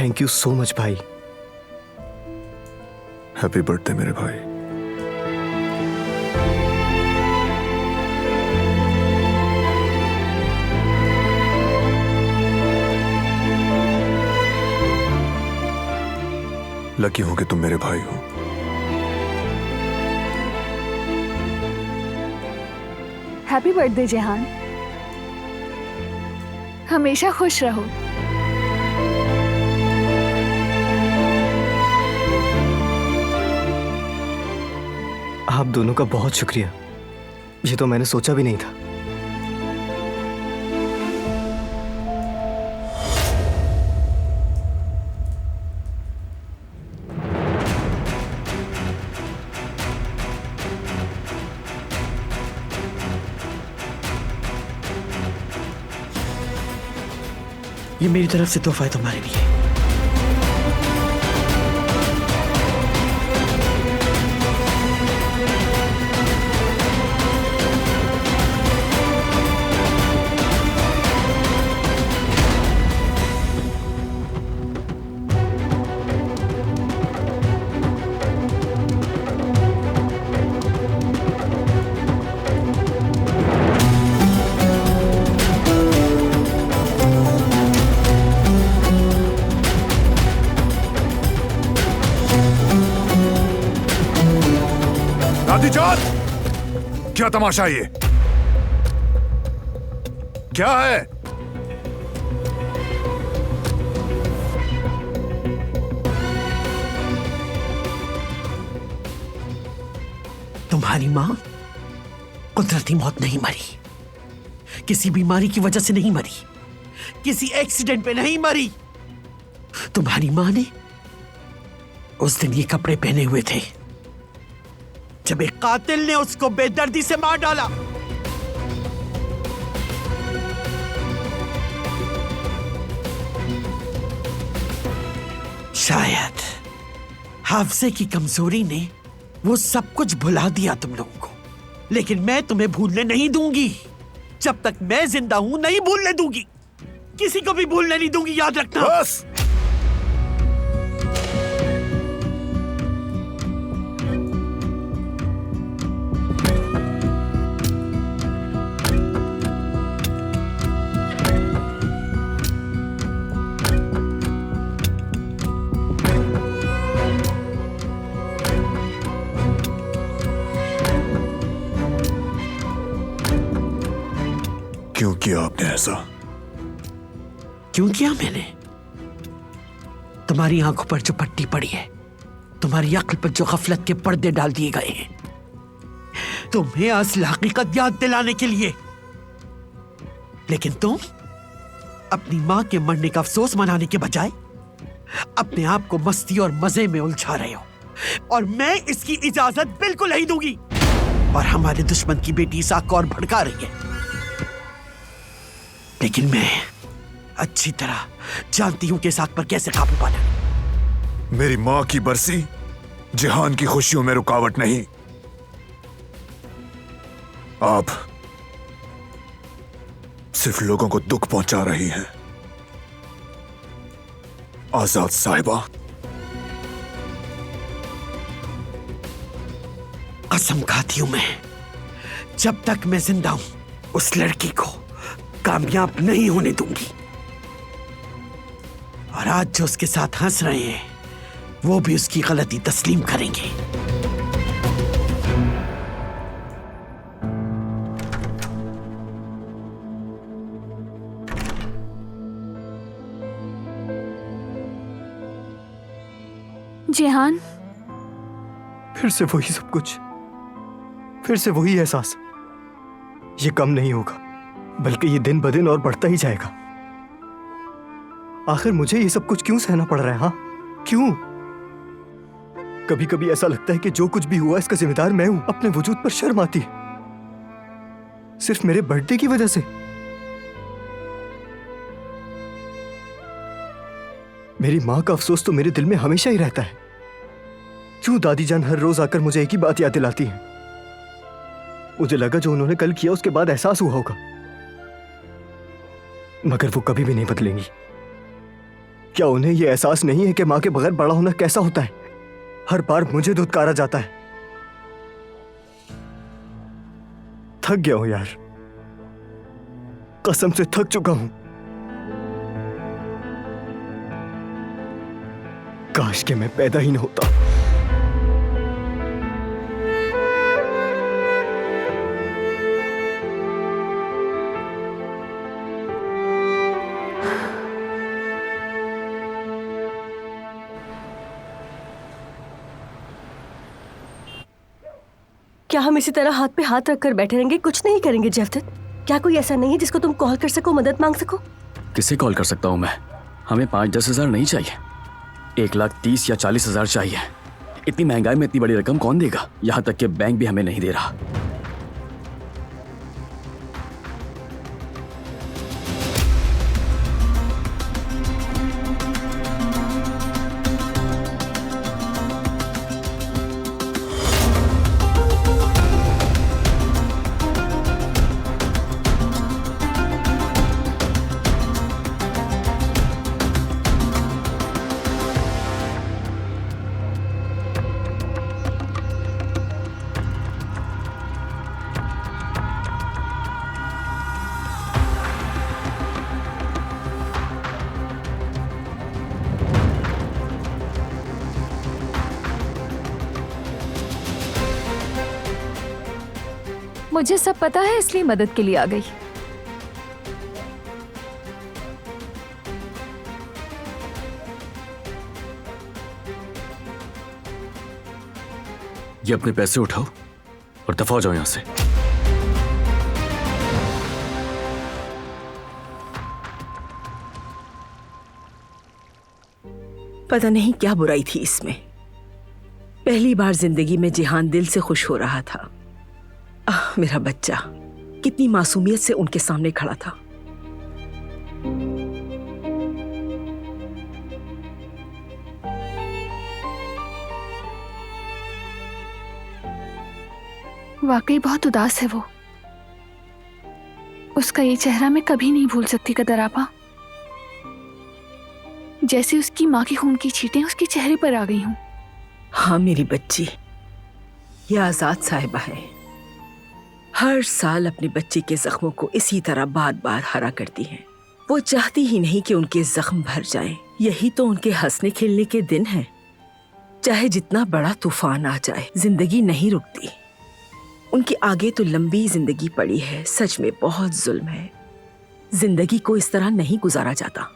Thank you so much भाई। Happy birthday मेरे भाई। लकी हूं कि तुम मेरे भाई हो। हैप्पी बर्थडे जेहान, हमेशा खुश रहो। आप दोनों का बहुत शुक्रिया, ये तो मैंने सोचा भी नहीं था। ये मेरी तरफ से तोहफा है तुम्हारे लिए। दादीजान, क्या तमाशा ये? क्या है? तुम्हारी मां कुदरती मौत नहीं मरी, किसी बीमारी की वजह से नहीं मरी, किसी एक्सीडेंट पे नहीं मरी। तुम्हारी मां ने उस दिन ये कपड़े पहने हुए थे जब एक कातिल ने उसको बेदर्दी से मार डाला। शायद हाफजे की कमजोरी ने वो सब कुछ भुला दिया तुम लोगों को, लेकिन मैं तुम्हें भूलने नहीं दूंगी। जब तक मैं जिंदा हूं नहीं भूलने दूंगी, किसी को भी भूलने नहीं दूंगी, याद रखना। बस। क्यों किया आपने ऐसा? क्यों किया मैंने? तुम्हारी आंखों पर जो पट्टी पड़ी है, तुम्हारी अक्ल पर जो गफलत के पर्दे डाल दिए गए हैं, तुम्हें असल हकीकत याद दिलाने के लिए। लेकिन तुम अपनी मां के मरने का अफसोस मनाने के बजाय अपने आप को मस्ती और मजे में उलझा रहे हो, और मैं इसकी इजाजत बिल्कुल नहीं दूंगी। और हमारे दुश्मन की बेटी इस आग को और भड़का रही है, लेकिन मैं अच्छी तरह जानती हूं कि इस आग पर कैसे काबू पाना। मेरी मां की बरसी जेहान की खुशियों में रुकावट नहीं। आप सिर्फ लोगों को दुख पहुंचा रही हैं। आजाद साहिबा, कसम खाती हूं मैं, जब तक मैं जिंदा हूं उस लड़की को कामयाब नहीं होने दूंगी। और आज जो उसके साथ हंस रहे हैं वो भी उसकी गलती तस्लीम करेंगे। जेहान, फिर से वही सब कुछ, फिर से वही एहसास। ये कम नहीं होगा, बल्कि ये दिन ब दिन और बढ़ता ही जाएगा। आखिर मुझे ये सब कुछ क्यों सहना पड़ रहा है? हाँ, क्यों? कभी कभी ऐसा लगता है कि जो कुछ भी हुआ इसका जिम्मेदार मैं हूं। अपने वजूद पर शर्म आती है, सिर्फ मेरे बर्थडे की वजह से। मेरी मां का अफसोस तो मेरे दिल में हमेशा ही रहता है। क्यों दादी जान हर रोज आकर मुझे एक ही बात याद दिलाती है? मुझे लगा जो उन्होंने कल किया उसके बाद एहसास हुआ होगा, मगर वो कभी भी नहीं बदलेंगी। क्या उन्हें यह एहसास नहीं है कि माँ के बगैर बड़ा होना कैसा होता है? हर बार मुझे धुतकारा जाता है। थक गया हूं यार, कसम से थक चुका हूं। काश कि मैं पैदा ही न होता। क्या हम इसी तरह हाथ पे हाथ रखकर बैठे रहेंगे, कुछ नहीं करेंगे जफदत? क्या कोई ऐसा नहीं है जिसको तुम कॉल कर सको, मदद मांग सको? किसे कॉल कर सकता हूँ मैं? हमें 5-10 हजार नहीं चाहिए, 1,30,000 या 40,000 चाहिए। इतनी महंगाई में इतनी बड़ी रकम कौन देगा? यहाँ तक कि बैंक भी हमें नहीं दे रहा। मुझे सब पता है, इसलिए मदद के लिए आ गई। ये अपने पैसे उठाओ और दफा हो जाओ यहां से। पता नहीं क्या बुराई थी इसमें। पहली बार जिंदगी में जिहान दिल से खुश हो रहा था। मेरा बच्चा कितनी मासूमियत से उनके सामने खड़ा था। वाकई बहुत उदास है वो। उसका ये चेहरा मैं कभी नहीं भूल सकती कदर आपा। जैसे उसकी माँ की खून की छींटें उसके चेहरे पर आ गई हूं। हाँ मेरी बच्ची, ये आजाद साहिबा है। हर साल अपने बच्चे के जख्मों को इसी तरह बार बार हरा करती हैं। वो चाहती ही नहीं कि उनके जख्म भर जाएं। यही तो उनके हंसने खेलने के दिन हैं। चाहे जितना बड़ा तूफान आ जाए, जिंदगी नहीं रुकती। उनके आगे तो लंबी जिंदगी पड़ी है। सच में बहुत जुल्म है। जिंदगी को इस तरह नहीं गुजारा जाता।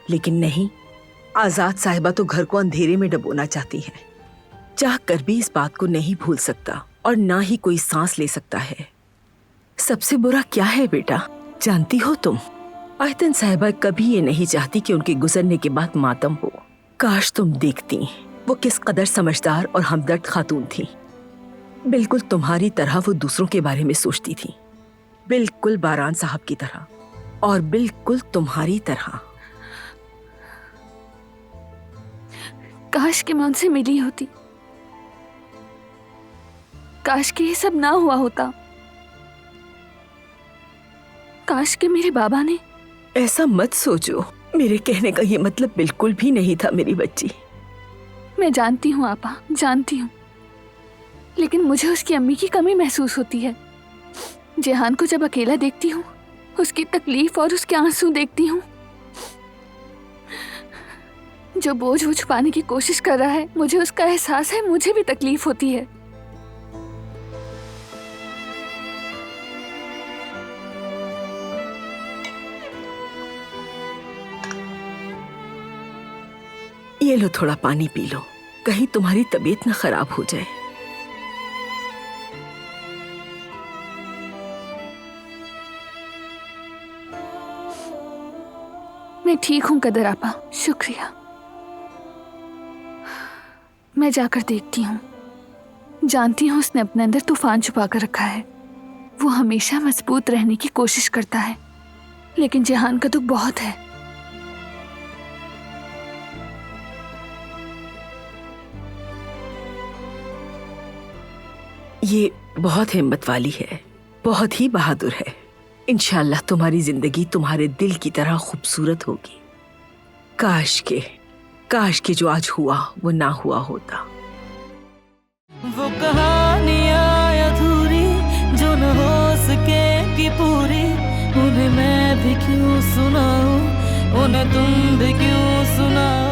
लेकिन नहीं, आजाद साहिबा तो घर को अंधेरे में डुबोना चाहती है। चाह कर भी इस बात को नहीं भूल सकता और ना ही कोई सांस ले सकता है। सबसे बुरा क्या है बेटा, जानती हो तुम? आयतन साहिबा कभी ये नहीं चाहती कि उनके गुजरने के बाद मातम हो। काश तुम देखती वो किस कदर समझदार और हमदर्द खातून थी। बिल्कुल तुम्हारी तरह वो दूसरों के बारे में सोचती थी, बिल्कुल बारान साहब की तरह, और बिल्कुल तुम्हारी तरह। काश कि मैं उनसे मिली होती। काश कि ये सब ना हुआ होता। काश कि मेरे बाबा ने। ऐसा मत सोचो, मेरे कहने का ये मतलब बिल्कुल भी नहीं था मेरी बच्ची। मैं जानती हूँ आपा, जानती हूँ, लेकिन मुझे उसकी अम्मी की कमी महसूस होती है। जिहान को जब अकेला देखती हूँ, उसकी तकलीफ और उसके आंसू देखती हूँ, जो बोझ वो छुपाने की कोशिश कर रहा है, मुझे उसका एहसास है। मुझे भी तकलीफ होती है। ये लो, थोड़ा पानी पी लो, कहीं तुम्हारी तबीयत ना खराब हो जाए। मैं ठीक हूँ कदर आपा, शुक्रिया। मैं जाकर देखती हूँ। जानती हूँ उसने अपने अंदर तूफान छुपा कर रखा है। वो हमेशा मजबूत रहने की कोशिश करता है, लेकिन जिहान का दुख बहुत है। ये बहुत हिम्मत वाली है, बहुत ही बहादुर है। इंशाल्लाह तुम्हारी जिंदगी तुम्हारे दिल की तरह खूबसूरत होगी। काश के जो आज हुआ वो ना हुआ होता। वो कहानियाँ अधूरी जो न हो सके कि पूरी, उन्हें मैं भी क्यों सुनाऊं, उन्हें तुम भी क्यों सुनाओ।